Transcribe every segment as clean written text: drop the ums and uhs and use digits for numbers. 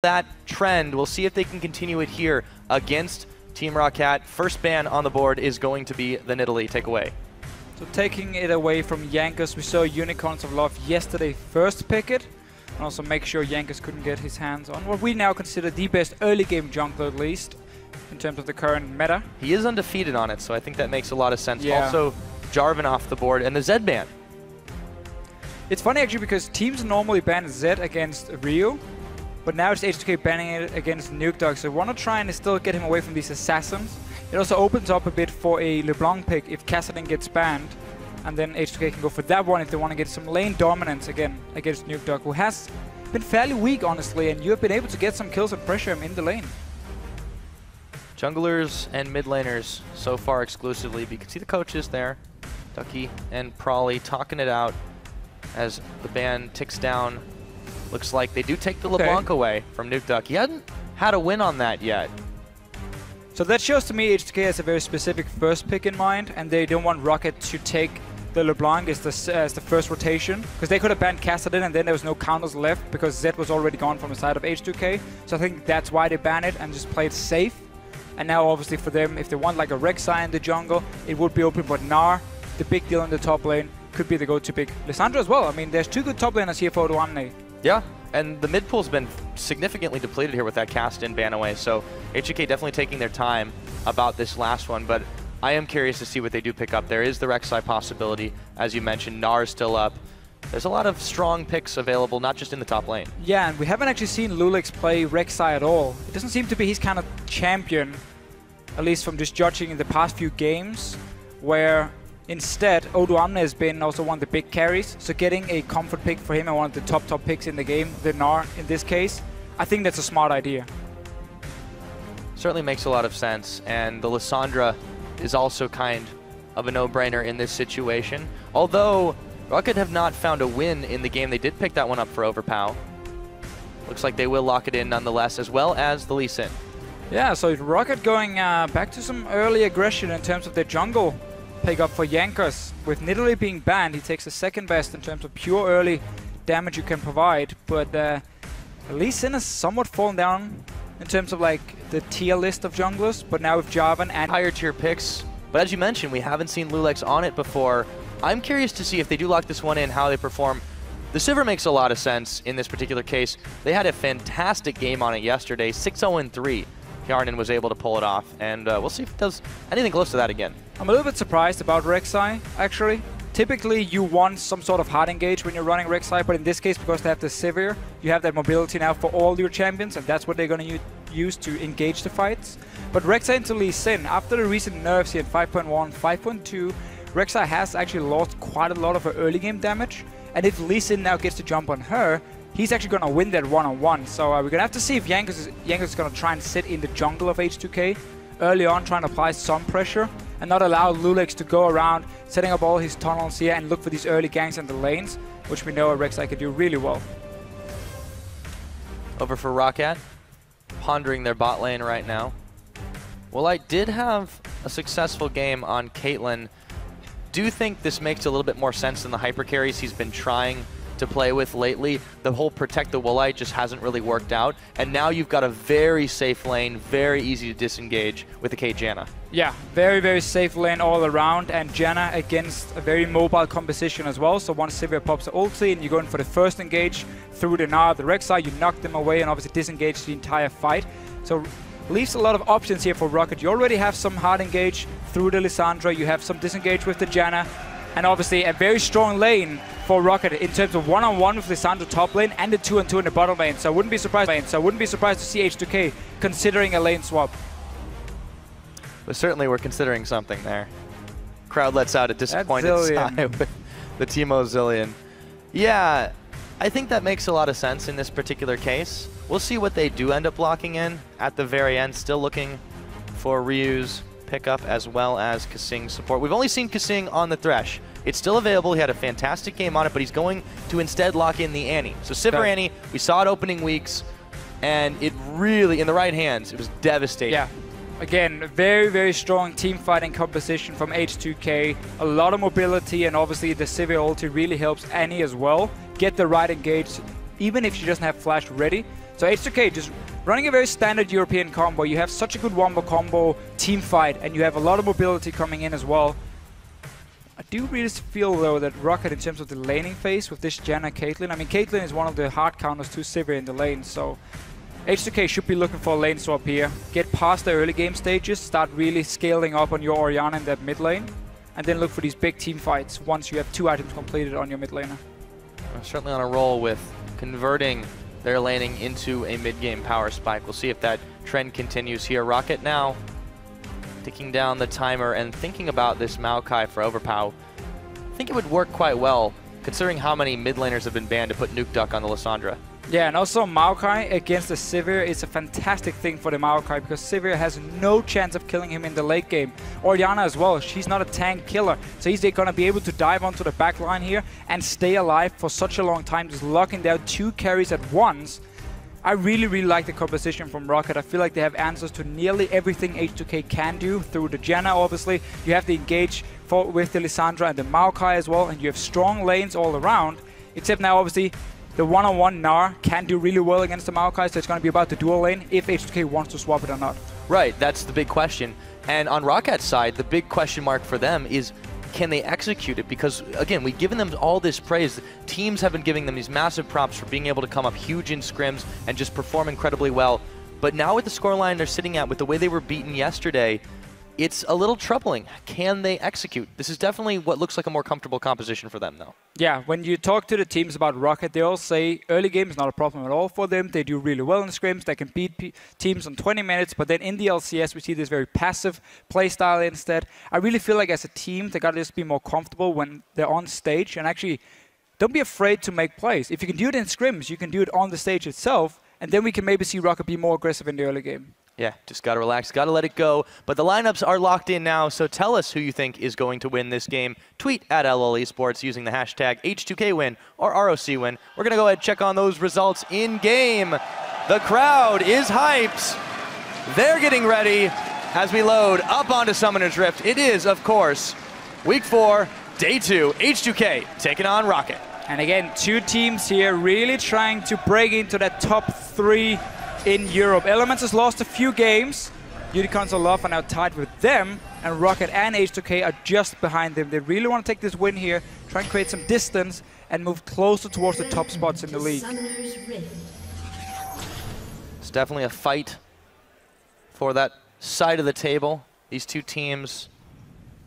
that trend. We'll see if they can continue it here against Team ROCCAT. First ban on the board is going to be the Nidalee. Take away. So taking it away from Jankos, we saw Unicorns of Love yesterday first pick it, and also make sure Jankos couldn't get his hands on what we now consider the best early game jungler, at least, in terms of the current meta. He is undefeated on it, so I think that makes a lot of sense. Yeah. Also, Jarvan off the board, and the Zed ban. It's funny actually because teams normally ban Zed against Rio, but now it's H2K banning it against Nukeduck, so we want to try and still get him away from these assassins. It also opens up a bit for a LeBlanc pick if KaSing gets banned, and then H2K can go for that one if they want to get some lane dominance again against Nukeduck, who has been fairly weak, honestly, and you have been able to get some kills and pressure him in the lane. Junglers and mid laners so far exclusively, but you can see the coaches there, Ducky and Prawley, talking it out as the ban ticks down. Looks like they do take the LeBlanc away from Nukeduck. He hadn't had a win on that yet. So that shows to me H2K has a very specific first pick in mind, and they don't want ROCCAT to take the LeBlanc as the first rotation, because they could have banned KaSing and then there was no counters left because Zed was already gone from the side of H2K. So I think that's why they ban it and just play it safe. And now obviously for them, if they want like a Rek'Sai in the jungle, it would be open, but Gnar, the big deal in the top lane, could be the go-to pick. Lissandra as well. I mean, there's two good top laners here for Odoamne. Yeah, and the mid pool's been significantly depleted here with that cast in ban away, so H2K definitely taking their time about this last one, but I am curious to see what they do pick up. There is the Rek'Sai possibility, as you mentioned. Gnar's still up. There's a lot of strong picks available, not just in the top lane. Yeah, and we haven't actually seen loulex play Rek'Sai at all. It doesn't seem to be his kind of champion, at least from just judging in the past few games, where instead Odoamne has been also one of the big carries. So getting a comfort pick for him and one of the top picks in the game, the Gnar in this case, I think that's a smart idea. Certainly makes a lot of sense, and the Lissandra is also kind of a no-brainer in this situation. Although ROCCAT have not found a win in the game, they did pick that one up for Overpow. Looks like they will lock it in nonetheless, as well as the Lee Sin. Yeah, so ROCCAT going back to some early aggression in terms of their jungle pick up for Jankos. With Nidalee being banned, he takes the second best in terms of pure early damage you can provide, but Lee Sin has somewhat fallen down in terms of like the tier list of junglers, but now with Jarvan and higher tier picks. But as you mentioned, we haven't seen loulex on it before. I'm curious to see if they do lock this one in, how they perform. The Sivir makes a lot of sense in this particular case. They had a fantastic game on it yesterday, 6-0-3. Hjarnan was able to pull it off, and we'll see if it does anything close to that again. I'm a little bit surprised about Rek'Sai, actually. Typically, you want some sort of hard engage when you're running Rek'Sai, but in this case, because they have the Sivir, you have that mobility now for all your champions, and that's what they're going to use to engage the fights. But Rek'Sai into Lee Sin, after the recent nerfs here at 5.1, 5.2, Rek'Sai has actually lost quite a lot of her early game damage, and if Lee Sin now gets to jump on her, he's actually going to win that one-on-one. So we're going to have to see if Jankos is going to try and sit in the jungle of H2K early on, trying to apply some pressure and not allow loulex to go around, setting up all his tunnels here and look for these early ganks in the lanes, which we know Rek'Sai can do really well. Over for ROCCAT, pondering their bot lane right now. Woolite did have a successful game on Caitlyn. Do you think this makes a little bit more sense than the hyper carries he's been trying to play with lately? The whole protect the Woolite just hasn't really worked out, and now you've got a very safe lane, very easy to disengage with the Janna. Yeah, very, very safe lane all around, and Janna against a very mobile composition as well. So once Sivir pops the ulti and you go in for the first engage through the Gnar, the Rek'Sai, you knock them away and obviously disengage the entire fight. So leaves a lot of options here for ROCCAT. You already have some hard engage through the Lissandra, you have some disengage with the Janna, and obviously a very strong lane for ROCCAT in terms of one-on-one with Lissandra top lane and the 2-on-2 in the bottom lane. So I wouldn't be surprised. To see H2K considering a lane swap. But certainly we're considering something there. Crowd lets out a disappointed sigh with the Teemo Zillion. Yeah, I think that makes a lot of sense in this particular case. We'll see what they do end up locking in at the very end. Still looking for Ryu's pickup as well as KaSing's support. We've only seen KaSing on the Thresh. It's still available. He had a fantastic game on it, but he's going to instead lock in the Annie. So Sivir Annie, we saw it opening weeks, and it really, in the right hands, it was devastating. Yeah. Again, very, very strong team fighting composition from H2K. A lot of mobility, and obviously the Sivir ulti really helps Annie as well get the right engage, even if she doesn't have flash ready. So H2K just running a very standard European combo. You have such a good wombo combo team fight, and you have a lot of mobility coming in as well. I do really feel, though, that ROCCAT, in terms of the laning phase with this Janna Caitlyn, I mean, Caitlyn is one of the hard counters to Sivir in the lane, so H2K should be looking for a lane swap here. Get past the early game stages, start really scaling up on your Orianna in that mid lane, and then look for these big team fights once you have 2 items completed on your mid laner. Certainly on a roll with converting their laning into a mid-game power spike. We'll see if that trend continues here. ROCCAT now ticking down the timer and thinking about this Maokai for Overpow. I think it would work quite well, considering how many mid laners have been banned to put Nukeduck on the Lissandra. Yeah, and also Maokai against the Sivir is a fantastic thing for the Maokai, because Sivir has no chance of killing him in the late game. Orianna as well, she's not a tank killer, so he's going to be able to dive onto the back line here and stay alive for such a long time, just locking down 2 carries at once. I really, really like the composition from ROCCAT. I feel like they have answers to nearly everything H2K can do through the Janna, obviously. You have the engage with the Lissandra and the Maokai as well, and you have strong lanes all around, except now, obviously, the one-on-one Gnar can do really well against the Maokai, so it's going to be about the dual lane if H2K wants to swap it or not. Right, that's the big question. And on ROCCAT's side, the big question mark for them is, can they execute it? Because, again, we've given them all this praise. Teams have been giving them these massive props for being able to come up huge in scrims and just perform incredibly well. But now with the scoreline they're sitting at, with the way they were beaten yesterday, it's a little troubling. Can they execute? This is definitely what looks like a more comfortable composition for them, though. Yeah, when you talk to the teams about ROCCAT, they all say early game is not a problem at all for them. They do really well in scrims. They can beat teams on 20 minutes. But then in the LCS, we see this very passive play style instead. I really feel like as a team, they got to just be more comfortable when they're on stage. And actually, don't be afraid to make plays. If you can do it in scrims, you can do it on the stage itself. And then we can maybe see ROCCAT be more aggressive in the early game. Yeah, just got to relax, got to let it go. But the lineups are locked in now, so tell us who you think is going to win this game. Tweet at LL Esports using the hashtag H2KWin or ROCWin. We're going to go ahead and check on those results in-game. The crowd is hyped. They're getting ready as we load up onto Summoner's Rift. It is, of course, Week 4, Day 2, H2K taking on ROCCAT. And again, 2 teams here really trying to break into that top 3 in Europe. Elements has lost a few games. Unicorns are Love are now tied with them, and ROCCAT and H2K are just behind them. They really want to take this win here, try and create some distance, and move closer towards the top spots in the league. It's definitely a fight for that side of the table. These 2 teams,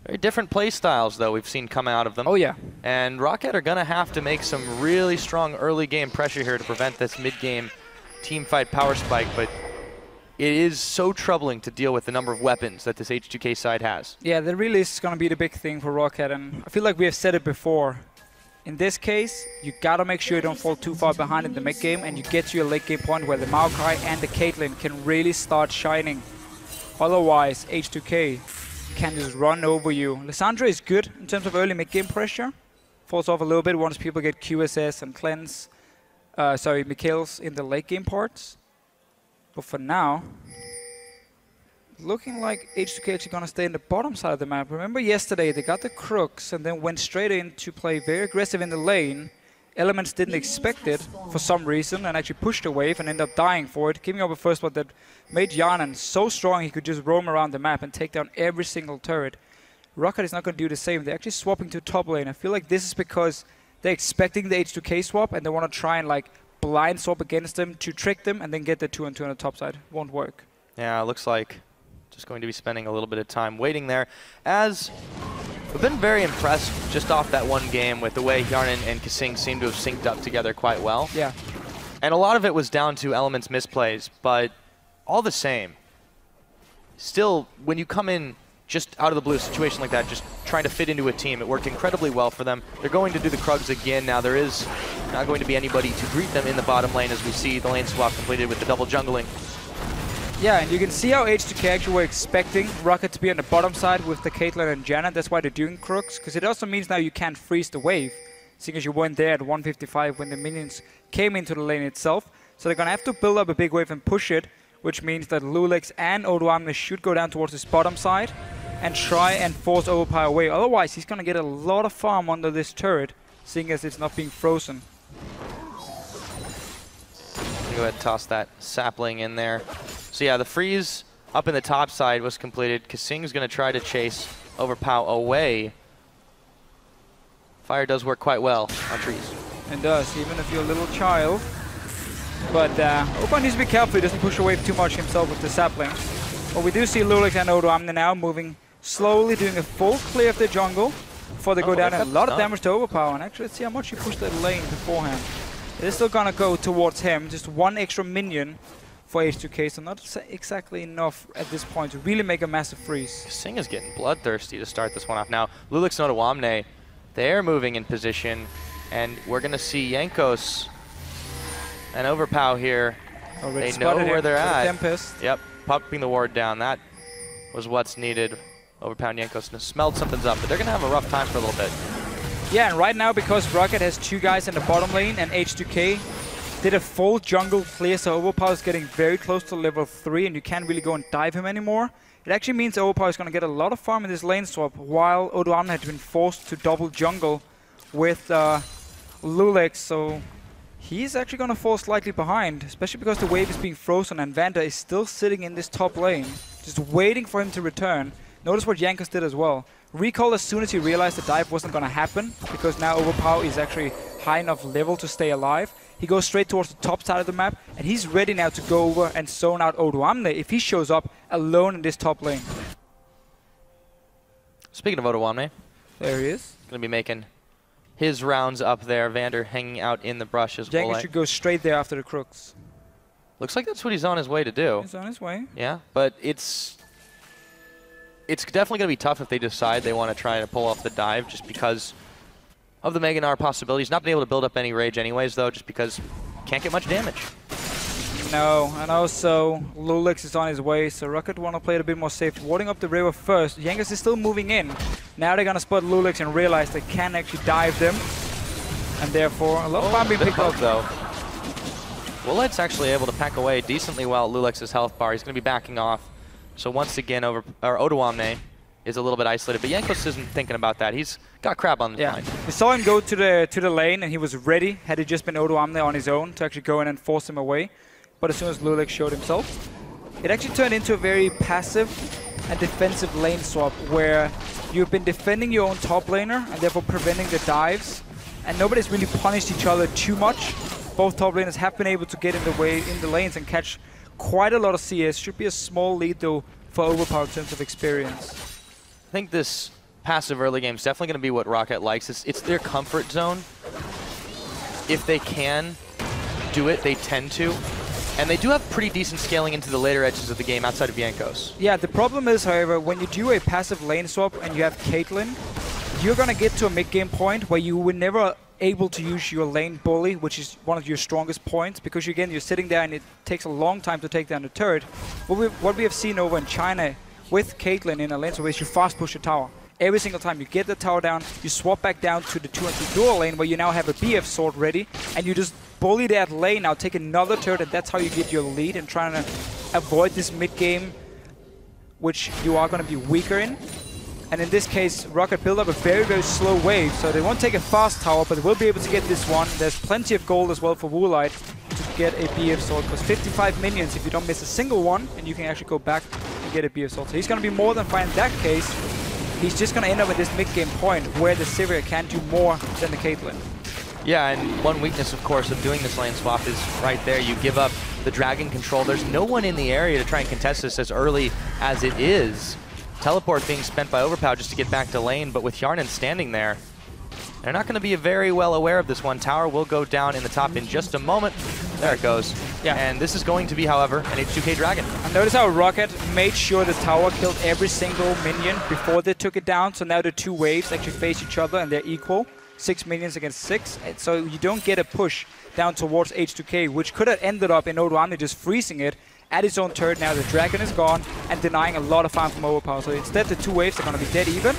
very different play styles, though, we've seen come out of them. Oh, yeah. And ROCCAT are going to have to make some really strong early game pressure here to prevent this mid-game team fight power spike, but it is so troubling to deal with the number of weapons that this H2K side has. Yeah, that really is going to be the big thing for ROCCAT, and I feel like we have said it before. In this case, you got to make sure you don't fall too far behind in the mid game, and you get to your late game point where the Maokai and the Caitlyn can really start shining. Otherwise, H2K can just run over you. Lissandra is good in terms of early mid game pressure. Falls off a little bit once people get QSS and cleanse. Mikhail's in the late game parts. But for now, looking like H2K actually going to stay in the bottom side of the map. Remember yesterday, they got the crooks and then went straight in to play very aggressive in the lane. Elements didn't expect it for some reason and actually pushed a wave and ended up dying for it, giving up a first blood that made Hjarnan so strong he could just roam around the map and take down every single turret. ROCCAT is not going to do the same. They're actually swapping to top lane. I feel like this is because they're expecting the H2K swap, and they want to try and like blind swap against them to trick them and then get the 2-on-2 on the top side. Won't work. Yeah, it looks like just going to be spending a little bit of time waiting there, as we've been very impressed just off that one game with the way Hjarnan and KaSing seem to have synced up together quite well. Yeah. And a lot of it was down to Element's misplays, but all the same, still, when you come in just out of the blue, situation like that, just trying to fit into a team, it worked incredibly well for them. They're going to do the Krugs again. Now there is not going to be anybody to greet them in the bottom lane, as we see the lane swap completed with the double jungling. Yeah, and you can see how H2K actually were expecting ROCCAT to be on the bottom side with the Caitlyn and Janna. That's why they're doing Crooks, because it also means now you can't freeze the wave, seeing as you weren't there at 155 when the minions came into the lane itself. So they're going to have to build up a big wave and push it, which means that loulex and Odoamne should go down towards his bottom side and try and force Overpow away. Otherwise, he's going to get a lot of farm under this turret, seeing as it's not being frozen. Go ahead and toss that sapling in there. So yeah, the freeze up in the top side was completed. KaSing's going to try to chase Overpow away. Fire does work quite well on trees. It does, even if you're a little child. But Overpow needs to be careful he doesn't push away too much himself with the sapling. But we do see loulex and Odoamne now moving slowly, doing a full clear of the jungle before they go down. And a lot of damage to Overpow. And actually, let's see how much he pushed that lane beforehand. It is still going to go towards him. Just one extra minion for H2K, so not exactly enough at this point to really make a massive freeze. KaSing is getting bloodthirsty to start this one off. Now, loulex and Odoamne, they're moving in position. And we're going to see Jankos and Overpow here. They know where they're at. Tempest. Yep, popping the ward down. That was what's needed. Overpow and Jankos smelled something's up, but they're going to have a rough time for a little bit. Yeah, and right now, because ROCCAT has 2 guys in the bottom lane and H2K did a full jungle clear, so Overpow is getting very close to level 3 and you can't really go and dive him anymore. It actually means Overpow is going to get a lot of farm in this lane swap, while Odoamne had been forced to double jungle with loulex, so he's actually going to fall slightly behind, especially because the wave is being frozen and Vander is still sitting in this top lane, just waiting for him to return. Notice what Jankos did as well. Recall as soon as he realized the dive wasn't going to happen, because now Overpow is actually high enough level to stay alive. He goes straight towards the top side of the map, and he's ready now to go over and zone out Odoamne if he shows up alone in this top lane. Speaking of Odoamne, there he is. Going to be making his rounds up there. Vander hanging out in the brush as well. Jankos should go straight there after the crooks. Looks like that's what he's on his way to do. He's on his way. Yeah, but it's definitely going to be tough if they decide they want to try to pull off the dive, just because of the Gnar possibilities. Not being able to build up any rage anyways, though, just because you can't get much damage. No, and also loulex is on his way, so ROCCAT want to play it a bit more safe, warding up the river first. Jankos is still moving in. Now they're going to spot loulex and realize they can actually dive them, and therefore a lot of farm being picked up. Though Woolite's actually able to pack away decently well at loulex's health bar. He's going to be backing off. So once again, Odoamne is a little bit isolated, but Jankos isn't thinking about that. He's got crab on the mind. We saw him go to the lane, and he was ready, had it just been Odoamne on his own, to actually go in and force him away. But as soon as loulex showed himself, it actually turned into a very passive and defensive lane swap, where you've been defending your own top laner and therefore preventing the dives, and nobody's really punished each other too much. Both top laners have been able to get in the lanes and catch quite a lot of CS. Should be a small lead though for Overpow in terms of experience. I think this passive early game is definitely going to be what ROCCAT likes. It's their comfort zone. If they can do it, they tend to. And they do have pretty decent scaling into the later edges of the game outside of Jankos. Yeah, the problem is, however, when you do a passive lane swap and you have Caitlyn, you're going to get to a mid-game point where you were never able to use your lane bully, which is one of your strongest points, because again, you're sitting there and it takes a long time to take down the turret. What we have seen over in China with Caitlyn in a lane swap is you fast push the tower. Every single time you get the tower down, you swap back down to the 2-2 dual lane where you now have a BF sword ready, and you just bully that lane, now take another turret, and that's how you get your lead and trying to avoid this mid-game, which you are going to be weaker in. And in this case, ROCCAT build up a very, very slow wave, so they won't take a fast tower, but they will be able to get this one. There's plenty of gold as well for Woolite to get a BF sword, because 55 minions if you don't miss a single one, and you can actually go back and get a BF sword. So he's going to be more than fine in that case. He's just going to end up at this mid-game point where the Sivir can do more than the Caitlyn. Yeah, and one weakness, of course, of doing this lane swap is right there. You give up the dragon control. There's no one in the area to try and contest this as early as it is. Teleport being spent by Overpow just to get back to lane, but with Hjarnan standing there, they're not going to be very well aware of this one. Tower will go down in the top in just a moment. There it goes. Yeah. And this is going to be, however, an H2K Dragon. And notice how ROCCAT made sure the tower killed every single minion before they took it down. So now the two waves actually face each other and they're equal. 6 minions against 6. And so you don't get a push down towards H2K, which could have ended up in Odoamne just freezing it at his own turret. Now the dragon is gone and denying a lot of farm from Overpow. So instead the two waves are going to be dead even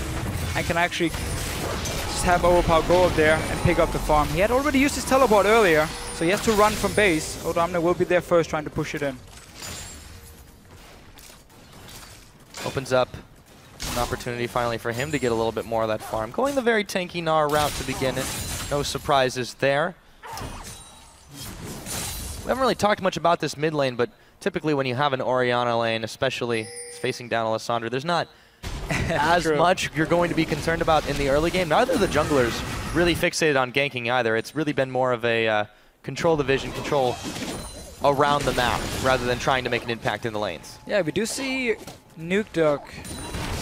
and can actually just have Overpow go up there and pick up the farm. He had already used his teleport earlier, so he has to run from base. Odoamne will be there first trying to push it in. Opens up an opportunity finally for him to get a little bit more of that farm. Going the very tanky Gnar route to begin it. No surprises there. We haven't really talked much about this mid lane, but typically when you have an Orianna lane, especially facing down a Lissandra, there's not as much you're going to be concerned about in the early game. Neither of the junglers really fixated on ganking either. It's really been more of a control the vision, control around the map, rather than trying to make an impact in the lanes. Yeah, we do see Nukeduck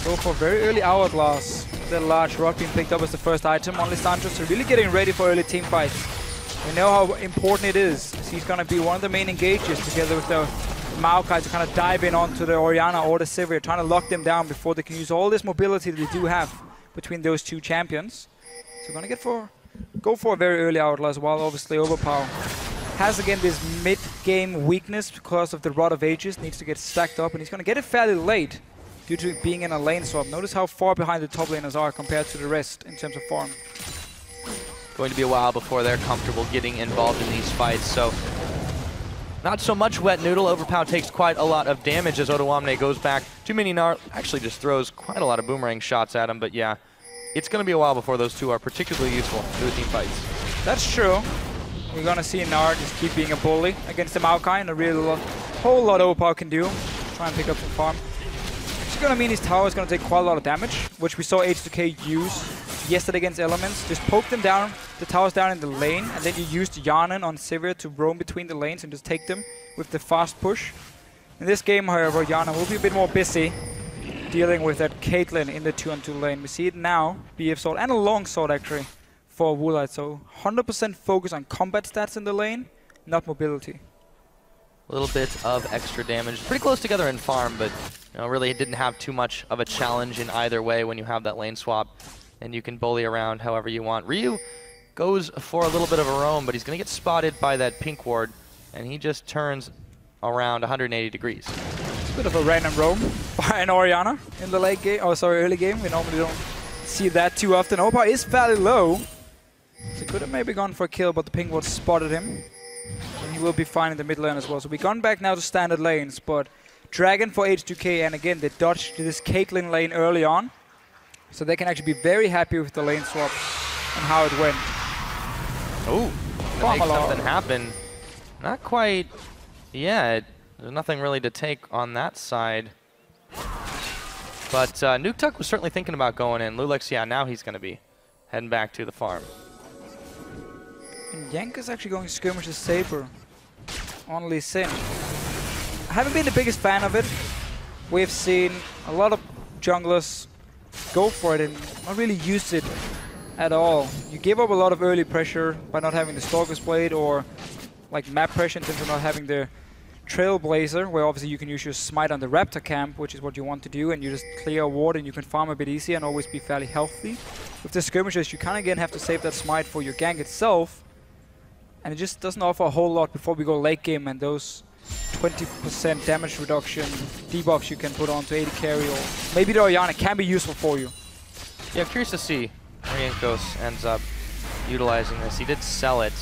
go for very early hourglass. The large rock being picked up as the first item on Lissandra, so really getting ready for early team fights. We know how important it is. So he's going to be one of the main engagers together with the Maokai to kind of dive in onto the Orianna or the Sivir, trying to lock them down before they can use all this mobility that they do have between those two champions. So we're going to go for a very early hourglass, while obviously Overpow has again this mid-game weakness because of the Rod of Ages, needs to get stacked up, and he's going to get it fairly late due to being in a lane swap. Notice how far behind the top laners are compared to the rest in terms of farm. Going to be a while before they're comfortable getting involved in these fights, so not so much wet noodle. Overpow takes quite a lot of damage as Odoamne goes back. Too many Gnar actually just throws quite a lot of boomerang shots at him, but yeah, it's going to be a while before those two are particularly useful in the team fights. That's true. We're going to see Gnar just keep being a bully against the Maokai, and a whole lot Overpow can do. Try and pick up some farm. It's going to mean his tower is going to take quite a lot of damage, which we saw H2K use yesterday against Elements. Just poke them down, the towers down in the lane, and then you use the Hjarnan on Sivir to roam between the lanes and just take them with the fast push. In this game, however, Janna will be a bit more busy dealing with that Caitlyn in the 2-on-2 lane. We see it now, BF sword and a long sword actually for Woolite. So 100% focus on combat stats in the lane, not mobility. A little bit of extra damage. Pretty close together in farm, but really didn't have too much of a challenge in either way when you have that lane swap. And you can bully around however you want. Ryu goes for a little bit of a roam, but he's going to get spotted by that pink ward, and he just turns around 180 degrees. It's a bit of a random roam by an Orianna in the late game. Oh, sorry, early game. We normally don't see that too often. Overpow is fairly low, so could have maybe gone for a kill, but the pink ward spotted him. And he will be fine in the mid lane as well. So we've gone back now to standard lanes, but Dragon for H2K, and again, they dodged this Caitlyn lane early on. So they can actually be very happy with the lane swap and how it went. Oh, make something happen. Not quite yet. There's nothing really to take on that side. But Nukeduck was certainly thinking about going in. loulex, yeah, now he's going to be heading back to the farm. And Jankos actually going to skirmish the Saber on Lee Sin. I haven't been the biggest fan of it. We've seen a lot of junglers go for it and not really use it at all. You give up a lot of early pressure by not having the Stalker's Blade, or like map pressure in terms of not having the Trailblazer, where obviously you can use your smite on the Raptor camp, which is what you want to do, and you just clear a ward and you can farm a bit easier and always be fairly healthy. With the skirmishes, you kind of again have to save that smite for your gank itself, and it just doesn't offer a whole lot before we go late game, and those 20% damage reduction debuffs you can put onto AD carry, or maybe the Orianna can be useful for you. Yeah, I'm curious to see where Jankos ends up utilizing this. He did sell it,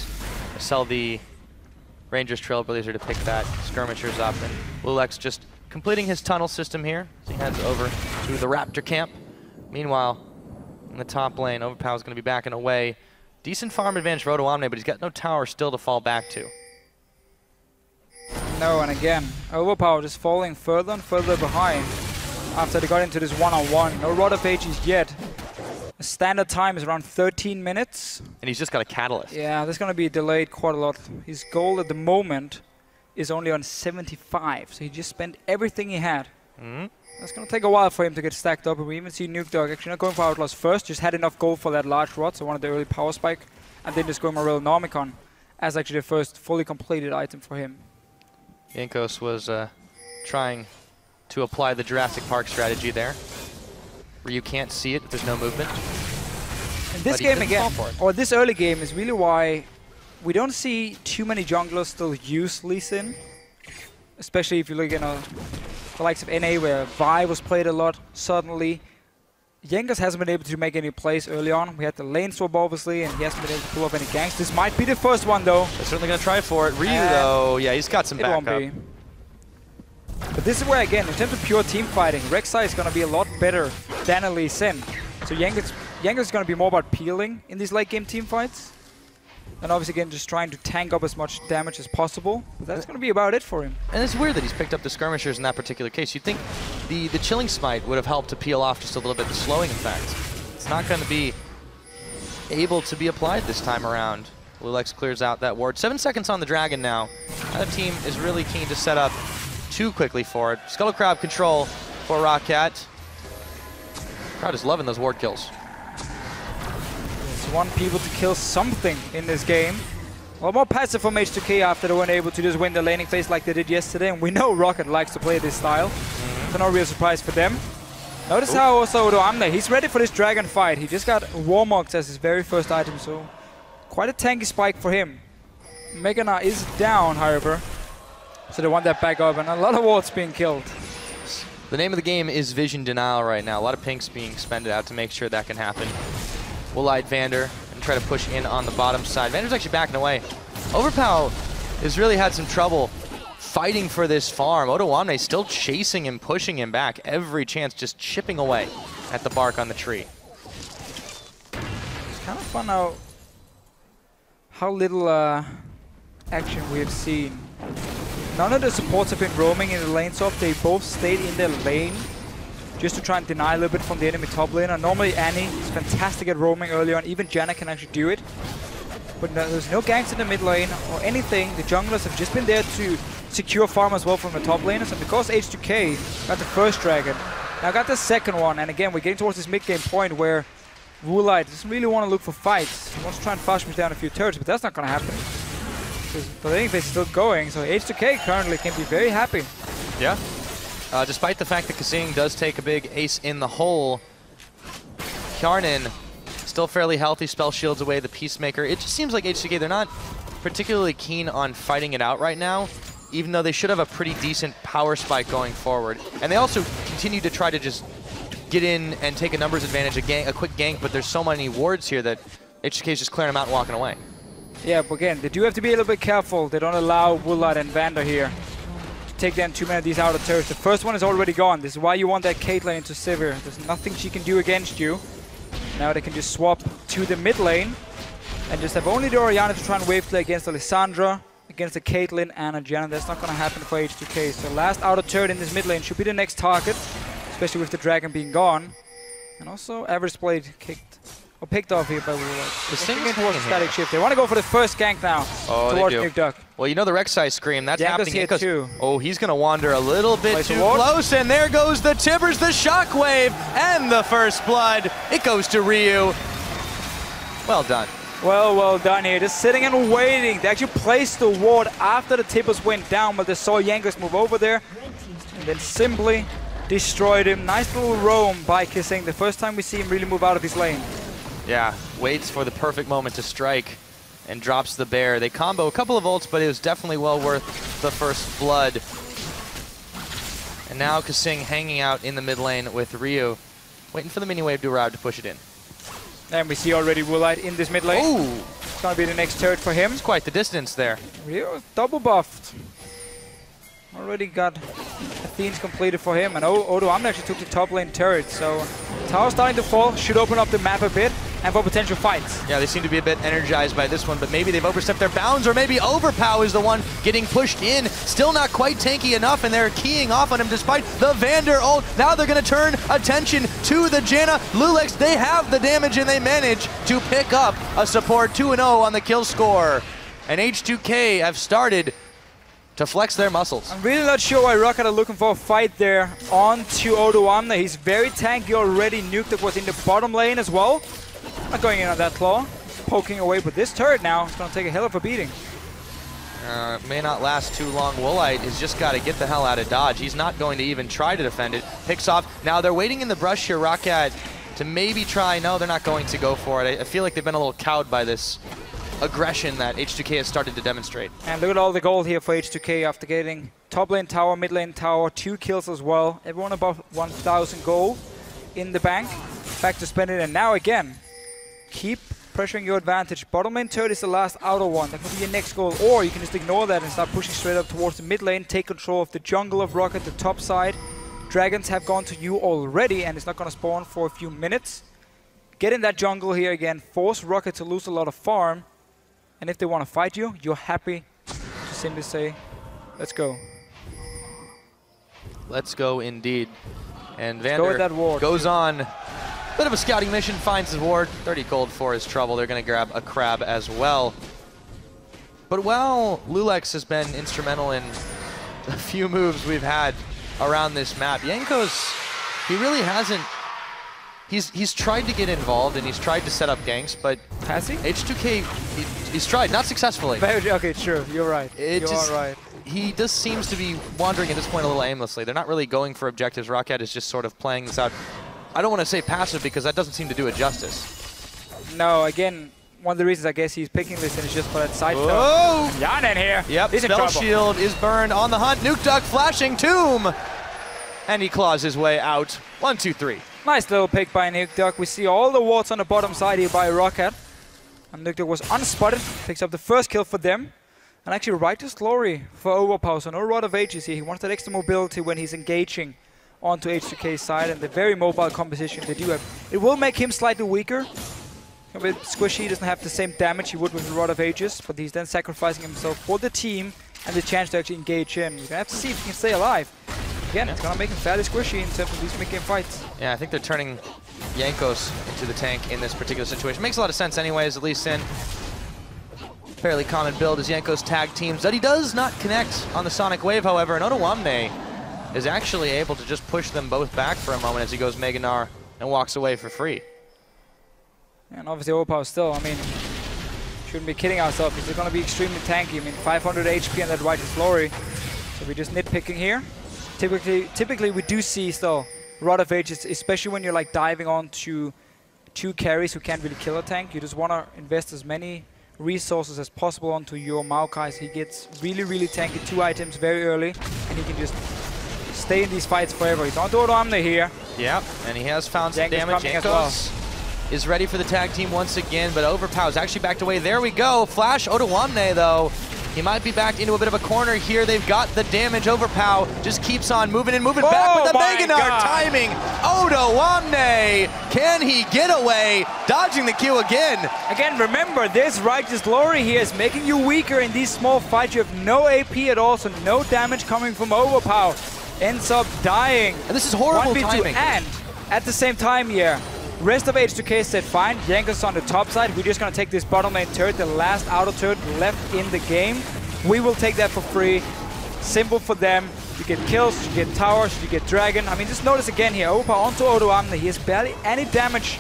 sell the Ranger's Trailblazer to pick that skirmishers up, and loulex just completing his tunnel system here as he heads over to the Raptor camp. Meanwhile, in the top lane, Overpow is going to be backing away. Decent farm advantage for Odoamne, but he's got no tower still to fall back to. No, and again, Overpow just falling further and further behind after they got into this one-on-one. No Rod of Ages yet. The standard time is around 13 minutes. And he's just got a catalyst. Yeah, that's going to be delayed quite a lot. His goal at the moment is only on 75, so he just spent everything he had. That's going to take a while for him to get stacked up, and we even see Nukeduck actually not going for Outlast first, just had enough gold for that large rod, so one of the early power spike, and then just going for real Normicon as actually the first fully completed item for him. Jankos was trying to apply the Jurassic Park strategy there, where you can't see it if there's no movement. In this game again, or this early game, is really why we don't see too many junglers still use Lee Sin, especially if you look at the likes of NA, where Vi was played a lot suddenly. Jankos hasn't been able to make any plays early on. We had the lane swap obviously, and he hasn't been able to pull off any ganks. This might be the first one though. They're certainly going to try for it. Ryu though, yeah, he's got some backup. It won't be. But this is where again, in terms of pure team fighting, Rek'Sai is going to be a lot better than a Lee Sin. So Jankos is going to be more about peeling in these late game team fights. And obviously, again, just trying to tank up as much damage as possible. But that's going to be about it for him. And it's weird that he's picked up the skirmishers in that particular case. You'd think the chilling smite would have helped to peel off just a little bit the slowing effect. It's not going to be able to be applied this time around. loulex clears out that ward. 7 seconds on the dragon now. The team is really keen to set up too quickly for it. Scuttle Crab control for ROCCAT. Crowd is loving those ward kills. Want people to kill something in this game. A lot more passive from H2K after they weren't able to just win the laning phase like they did yesterday, and we know ROCCAT likes to play this style. So no real surprise for them. Notice how also Odoamne, he's ready for this dragon fight. He just got Warmogs as his very first item, so quite a tanky spike for him. Gnar is down, however, so they want that back up, and a lot of wards being killed. The name of the game is vision denial right now. A lot of pinks being spended out to make sure that can happen. Woolite Vander and try to push in on the bottom side. Vander's actually backing away. Overpow has really had some trouble fighting for this farm. Odoamne still chasing him, pushing him back every chance, just chipping away at the bark on the tree. It's kind of fun how little action we have seen. None of the supports have been roaming in the lane swap. They both stayed in their lane just to try and deny a little bit from the enemy top laner. Normally Annie is fantastic at roaming early on. Even Janna can actually do it. But there's no ganks in the mid lane or anything. The junglers have just been there to secure farm as well from the top laners. And because H2K got the first dragon, now got the second one. And again, we're getting towards this mid game point where Woolite doesn't really want to look for fights. He wants to try and fast push down a few turrets, but that's not going to happen. Because the laning phase is still going, so H2K currently can be very happy. Yeah. Despite the fact that KaSing does take a big ace in the hole, Hjarnan still fairly healthy, spell shields away the Peacemaker. It just seems like H2K, they're not particularly keen on fighting it out right now, even though they should have a pretty decent power spike going forward. And they also continue to try to just get in and take a numbers advantage, a quick gank, but there's so many wards here that H2K is just clearing them out and walking away. Yeah, but again, they do have to be a little bit careful. They don't allow Woolite and Vander here take down too many of these outer turrets. The first one is already gone. This is why you want that Caitlyn into Sivir. There's nothing she can do against you. Now they can just swap to the mid lane and just have only the Orianna to try and wave play against the Lissandra, against the Caitlyn and a Janna. That's not going to happen for H2K. So last outer turret in this mid lane should be the next target, especially with the dragon being gone. And also average blade picked off here by Woolite. The thing towards the static shift. They want to go for the first gank now towards Nukeduck. Well, you know the Rek'Sai scream. That's happening here too. Oh, he's going to wander a little bit too close, and there goes the Tibbers, the Shockwave, and the first blood. It goes to Ryu. Well done. Well done here. Just sitting and waiting. They actually placed the ward after the Tibbers went down, but they saw Jankos move over there, and then simply destroyed him. Nice little roam by KaSing. The first time we see him really move out of his lane. Yeah, waits for the perfect moment to strike and drops the bear. They combo a couple of ults, but it was definitely well worth the first blood. And now KaSing hanging out in the mid lane with Ryu, waiting for the mini wave to arrive to push it in. And we see already Woolite in this mid lane. Ooh! It's going to be the next turret for him. It's quite the distance there. Ryu double buffed. Already got Athene's completed for him, and Odoamne actually took the top lane turret, so tower starting to fall, should open up the map a bit, and for potential fights. Yeah, they seem to be a bit energized by this one, but maybe they've overstepped their bounds, or maybe Overpow is the one getting pushed in. Still not quite tanky enough, and they're keying off on him despite the Vander ult. Now they're going to turn attention to the Janna. loulex, they have the damage, and they manage to pick up a support 2-0 on the kill score. And H2K have started to flex their muscles. I'm really not sure why ROCCAT are looking for a fight there onto Odoamne. He's very tanky already. Nukeduck was in the bottom lane as well. Not going in on that claw. Poking away, but this turret now is going to take a hell of a beating. May not last too long. Woolite has just got to get the hell out of dodge. He's not going to even try to defend it. Picks off. Now they're waiting in the brush here, ROCCAT, to maybe try. No, they're not going to go for it. I feel like they've been a little cowed by this aggression that H2K has started to demonstrate. And look at all the gold here for H2K after getting top lane tower, mid lane tower, 2 kills as well. Everyone above 1,000 gold in the bank. Back to spend it, and now again, keep pressuring your advantage. Bottom lane turret is the last outer one. That could be your next goal, or you can just ignore that and start pushing straight up towards the mid lane, take control of the jungle of ROCCAT, the top side. Dragons have gone to you already, and it's not going to spawn for a few minutes. Get in that jungle here again, force ROCCAT to lose a lot of farm, And if they want to fight you, you're happy to simply say, let's go. Let's go indeed. And Vander goes on. Bit of a scouting mission, finds his ward. 30 gold for his trouble. They're going to grab a crab as well. But while loulex has been instrumental in a few moves we've had around this map, Jankos, he really hasn't. He's tried to get involved and he's tried to set up ganks, but has he? H2K, he's tried, not successfully. Okay, sure, you're right. You're right. He just seems to be wandering at this point a little aimlessly. They're not really going for objectives. ROCCAT is just sort of playing this out. I don't want to say passive because that doesn't seem to do it justice. No, again, one of the reasons I guess he's picking this is just for that side stuff. Oh! Hjarnan here. Yep, spell shield is burned on the hunt. Nukeduck flashing tomb! And he claws his way out. 1, 2, 3. Nice little pick by Nukeduck. We see all the wards on the bottom side here by ROCCAT. And Nukeduck was unspotted, picks up the first kill for them. And actually Righteous Glory for Overpow, so no Rod of Ages here. He wants that extra mobility when he's engaging onto H2K's side, and the very mobile composition they do have. It will make him slightly weaker. A bit squishy, he doesn't have the same damage he would with the Rod of Ages, but he's then sacrificing himself for the team and the chance to actually engage in. We're going to have to see if he can stay alive. Again, it's going to make him fairly squishy in terms of these mid-game fights. Yeah, I think they're turning Jankos into the tank in this particular situation. Makes a lot of sense anyways, at least in fairly common build as Jankos tag teams. That he does not connect on the Sonic Wave, however, and Odoamne is actually able to just push them both back for a moment as he goes Mega Gnar and walks away for free. And obviously Overpow still, I mean, shouldn't be kidding ourselves. He's going to be extremely tanky. I mean, 500 HP and that Righteous Glory. So we're just nitpicking here. Typically we do see still Rod of Ages, especially when you're like diving onto 2 carries who can't really kill a tank. You just want to invest as many resources as possible onto your Maokai. So he gets really, really tanky 2 items very early, and he can just stay in these fights forever. He's on to Odoamne here. Yep, and he has found some damage. Jankos is ready for the tag team once again, but Overpow is actually backed away. There we go. Flash Odoamne, though. He might be backed into a bit of a corner here. They've got the damage. Overpow just keeps on moving and moving back with the Mega Gnar timing. Odoamne, can he get away? Dodging the Q again. Again, remember, this Righteous Glory here is making you weaker in these small fights. You have no AP at all, so no damage coming from Overpow. Ends up dying. And this is horrible timing. And at the same time here, rest of H2K said fine, Jankos on the top side. We're just going to take this bottom lane turret, the last outer turret left in the game. We will take that for free. Simple for them. You get kills, you get towers, you get dragon. I mean, just notice again here, Overpow onto Odoamne. He has barely any damage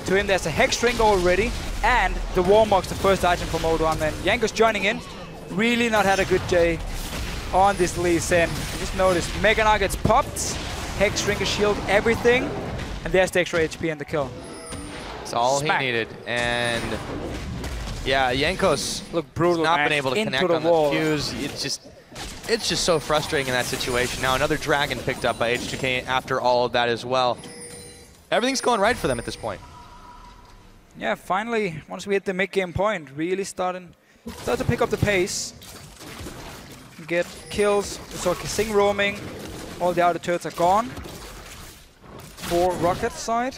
to him. There's a Hex Drink already, and the Warmog's the first item from Odoamne. And Jankos joining in. Really not had a good day on this Lee Sin. Just notice, Mega Gnar gets popped, Hex Drink, a shield, everything. And there's the extra HP and the kill. That's all he needed. And yeah, Jankos look brutal, not been able to connect on the fuse. It's just so frustrating in that situation. Now another dragon picked up by H2K after all of that as well. Everything's going right for them at this point. Yeah, finally, once we hit the mid-game point, really start to pick up the pace. Get kills. We saw KaSing roaming. All the outer turrets are gone for ROCCAT's side.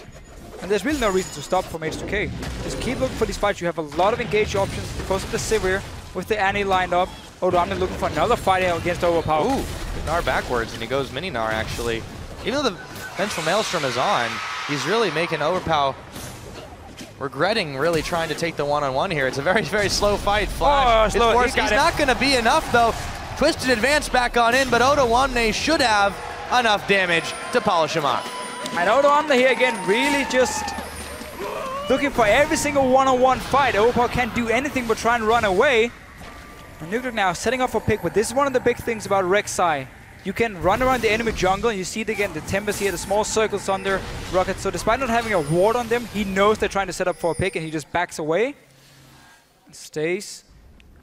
And there's really no reason to stop from H2K. Just keep looking for these fights. You have a lot of engage options because of the Sivir with the Annie lined up. Odoamne looking for another fight against Overpow. Ooh, Gnar backwards, and he goes mini Gnar actually. Even though the Vengeful Maelstrom is on, he's really making Overpow regretting really trying to take the one-on-one here. It's a very, very slow fight. Flash is worse. He's not going to be enough though. Twisted advance back on in, but Odoamne should have enough damage to polish him off. And Odoamne here again, really just looking for every single one-on-one fight. Overpow can't do anything but try and run away. And Nukeduck now setting up for pick, but this is one of the big things about Rek'Sai. You can run around the enemy jungle, and you see it again, the timbers here, the small circles under ROCCAT. So despite not having a ward on them, he knows they're trying to set up for a pick, and he just backs away and stays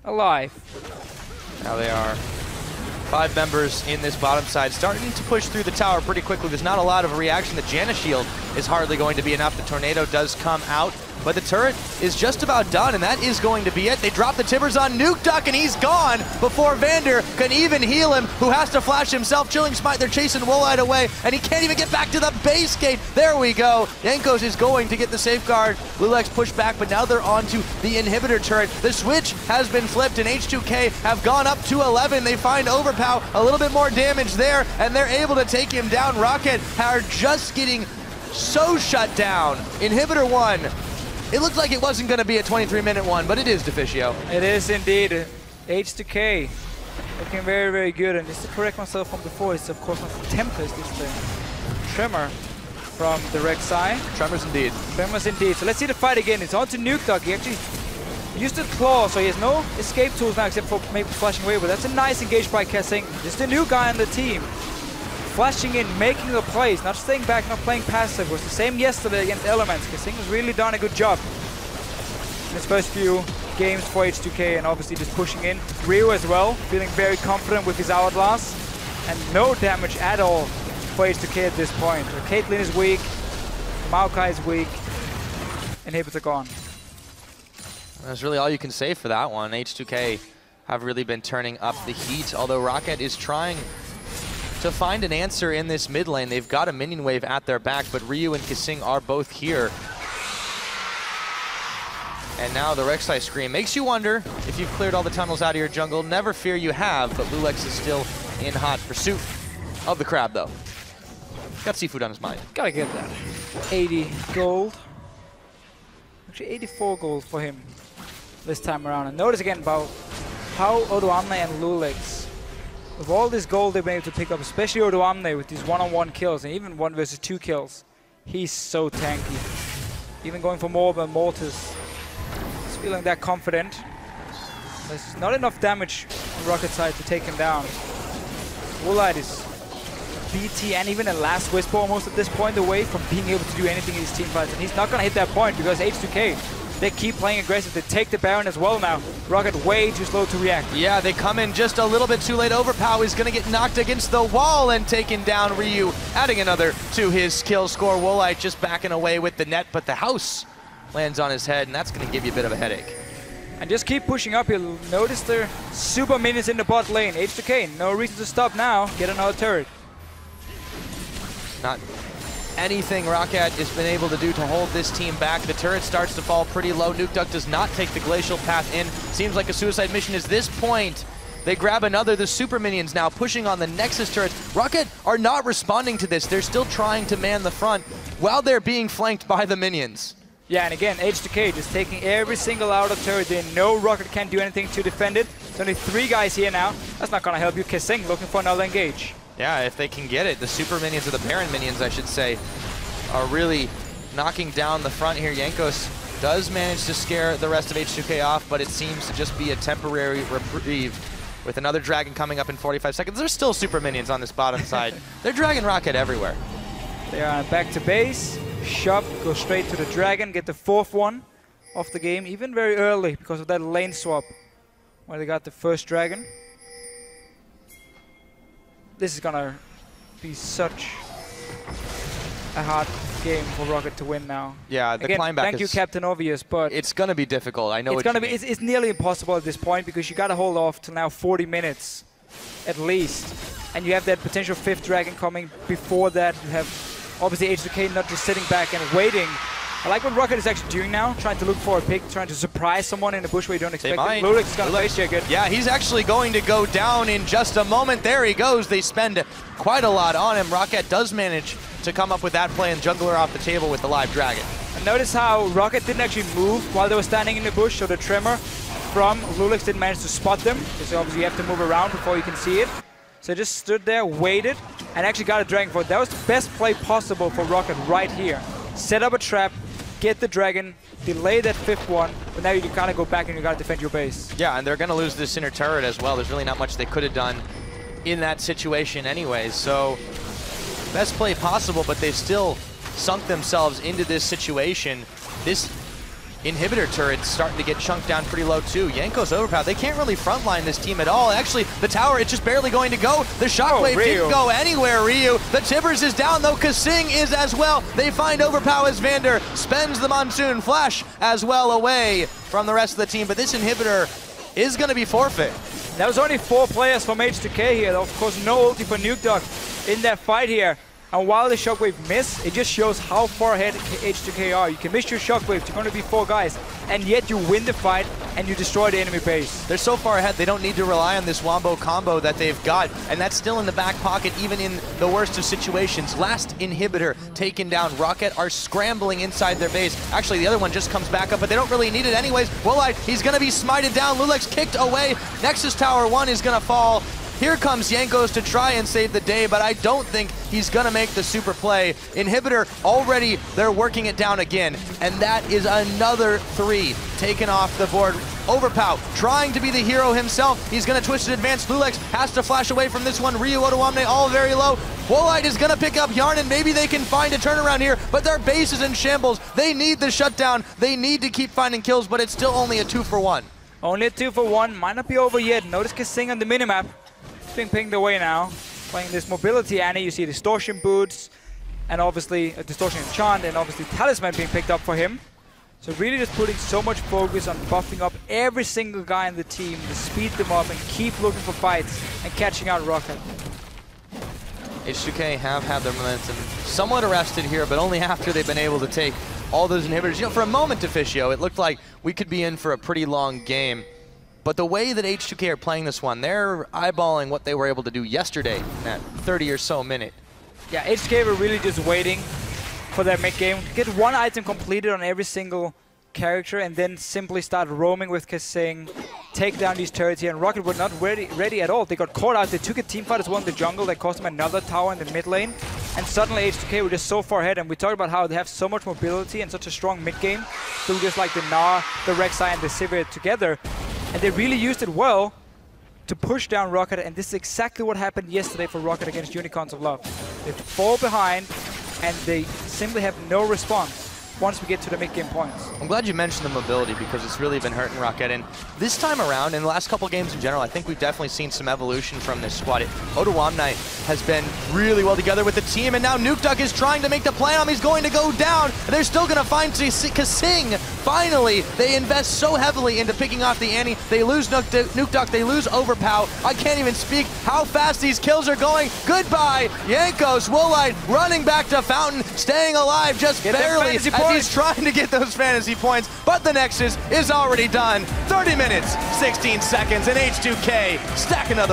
alive. Now they are 5 members in this bottom side, starting to push through the tower pretty quickly. There's not a lot of reaction. The Janna shield is hardly going to be enough. The tornado does come out but the turret is just about done, and that is going to be it. They drop the timbers on Nukeduck, and he's gone before Vander can even heal him, who has to flash himself. Chilling Smite, they're chasing Woolite away, and he can't even get back to the base gate. There we go. Jankos is going to get the safeguard. loulex pushed back, but now they're onto the inhibitor turret. The switch has been flipped, and H2K have gone up to 11. They find Overpow, a little bit more damage there, and they're able to take him down. ROCCAT are just getting so shut down. Inhibitor 1. It looked like it wasn't going to be a 23-minute one, but it is, Deficio. It is indeed. H2K looking very, very good. And just to correct myself from before, it's of course not the Tempest, it's the Tremor from the Rek'Sai. Tremors indeed. Tremors indeed. So let's see the fight again. It's on to Nukeduck. He actually used the claw, so he has no escape tools now except for maybe flashing away. But that's a nice engage by KaSing. Just a new guy on the team. Flashing in, making the plays, not staying back, not playing passive. It was the same yesterday against Elements. KaSing has really done a good job in his first few games for H2K, and obviously just pushing in. Ryu as well, feeling very confident with his Hourglass, and no damage at all for H2K at this point. So Caitlyn is weak, Maokai is weak, inhibitor gone. That's really all you can say for that one. H2K have really been turning up the heat, although ROCCAT is trying to find an answer in this mid lane. They've got a minion wave at their back, but Ryu and KaSing are both here. And now the Rek'Sai scream makes you wonder if you've cleared all the tunnels out of your jungle. Never fear, you have, but loulex is still in hot pursuit of the crab, though. Got seafood on his mind. Gotta get that. 80 gold. Actually 84 gold for him this time around. And notice again about how Odoamne and loulex, with all this gold they've been able to pick up, especially Odoamne with these one-on-one kills and even 1 versus 2 kills. He's so tanky. Even going for more than Mortis. He's feeling that confident. There's not enough damage on ROCCAT side to take him down. Woolite is BT and even a last whisper almost at this point away from being able to do anything in his team fights. And he's not going to hit that point because H2K, they keep playing aggressive. They take the Baron as well now. ROCCAT way too slow to react. Yeah, they come in just a little bit too late. Overpow is going to get knocked against the wall and taken down. Ryu adding another to his kill score. Woolite just backing away with the net, but the house lands on his head, and that's going to give you a bit of a headache. And just keep pushing up. You'll notice their super minions in the bot lane. H2K, no reason to stop now. Get another turret. Not anything ROCCAT has been able to do to hold this team back. The turret starts to fall pretty low. Nukeduck does not take the glacial path in. Seems like a suicide mission is this point. They grab another. The super minions now pushing on the Nexus turrets. ROCCAT are not responding to this. They're still trying to man the front while they're being flanked by the minions. Yeah, and again, H2K just taking every single outer turret. They know ROCCAT can't do anything to defend it. There's only 3 guys here now. That's not going to help you. KaSing looking for another engage. Yeah, if they can get it. The super minions, or the Baron minions, I should say, are really knocking down the front here. Jankos does manage to scare the rest of H2K off, but it seems to just be a temporary reprieve. With another dragon coming up in 45 seconds. There's still super minions on this bottom side. They're dragging ROCCAT everywhere. They are back to base. Shop, go straight to the dragon, get the 4th one of the game, even very early because of that lane swap where they got the first dragon. This is gonna be such a hard game for ROCCAT to win now. Yeah, the again, climb back thank you, Captain Obvious, but it's gonna be difficult. I know it's nearly impossible at this point because you gotta hold off till now 40 minutes at least, and you have that potential 5th dragon coming before that. You have obviously H2K not just sitting back and waiting. I like what ROCCAT is actually doing now, trying to look for a pick, trying to surprise someone in the bush where you don't expect it. loulex is going to face check it. Yeah, he's actually going to go down in just a moment. There he goes. They spend quite a lot on him. ROCCAT does manage to come up with that play and jungler off the table with the live dragon. And notice how ROCCAT didn't actually move while they were standing in the bush, so the Tremor from loulex didn't manage to spot them, because obviously you have to move around before you can see it. So they just stood there, waited, and actually got a dragon for it. That was the best play possible for ROCCAT right here. Set up a trap, get the dragon, delay that 5th one, but now you kind of go back and you got to defend your base. Yeah, and they're going to lose this inner turret as well. There's really not much they could have done in that situation anyways. So best play possible, but they've still sunk themselves into this situation. This inhibitor turret's starting to get chunked down pretty low too. Jankos, Overpow, they can't really frontline this team at all. Actually, the tower, it's just barely going to go. The shockwave didn't go anywhere, Ryu. The Tibbers is down though, KaSing is as well. They find Overpow as Vander spends the Monsoon Flash as well away from the rest of the team, but this inhibitor is going to be forfeit. There was only 4 players from H2K here. Of course, no ulti for Nukeduck in that fight here. And while the shockwave missed, it just shows how far ahead H2K are. You can miss your shockwaves, you're going to be 4 guys, and yet you win the fight and you destroy the enemy base. They're so far ahead, they don't need to rely on this wombo combo that they've got, and that's still in the back pocket, even in the worst of situations. Last inhibitor taken down. ROCCAT are scrambling inside their base. Actually, the other one just comes back up, but they don't really need it anyways. Woolite, he's going to be smited down. loulex kicked away. Nexus Tower 1 is going to fall. Here comes Jankos to try and save the day, but I don't think he's going to make the super play. Inhibitor already, they're working it down again, and that is another 3 taken off the board. Overpow trying to be the hero himself. He's going to twist it advance. loulex has to flash away from this one. Ryu, Odoamne all very low. Woolite is going to pick up Hjarnan. Maybe they can find a turnaround here, but their base is in shambles. They need the shutdown. They need to keep finding kills, but it's still only a 2-for-1. Only a 2-for-1. Might not be over yet. Notice KaSing on the minimap. Being pinged away now, playing this mobility Annie. You see distortion boots, and obviously a distortion enchant, and obviously talisman being picked up for him. So really just putting so much focus on buffing up every single guy in the team to speed them up and keep looking for fights and catching out ROCCAT. H2K have had their momentum somewhat arrested here, but only after they've been able to take all those inhibitors. You know, for a moment, Deficio, it looked like we could be in for a pretty long game. But the way that H2K are playing this one, they're eyeballing what they were able to do yesterday in that 30 or so minute. Yeah, H2K were really just waiting for their mid game. Get 1 item completed on every single character and then simply start roaming with KaSing, take down these turrets here. And ROCCAT were not ready at all. They got caught out. They took a team fight as well in the jungle. That cost them another tower in the mid lane. And suddenly H2K were just so far ahead. And we talked about how they have so much mobility and such a strong mid game through just like the Gnar, the Rek'Sai, and the Sivir together. And they really used it well to push down ROCCAT, and this is exactly what happened yesterday for ROCCAT against Unicorns of Love. They fall behind, and they simply have no response once we get to the mid-game points. I'm glad you mentioned the mobility because it's really been hurting ROCCAT. And this time around, in the last couple games in general, I think we've definitely seen some evolution from this squad. Odoamne has been really well together with the team, and now Nukeduck is trying to make the play on him. He's going to go down. They're still going to find KaSing. Finally, they invest so heavily into picking off the Annie. They lose Nukeduck, they lose Overpow. I can't even speak how fast these kills are going. Goodbye, Jankos, Woolite running back to Fountain, staying alive just barely as he's trying to get those fantasy points, but the Nexus is already done. 30 minutes, 16 seconds, and H2K stack another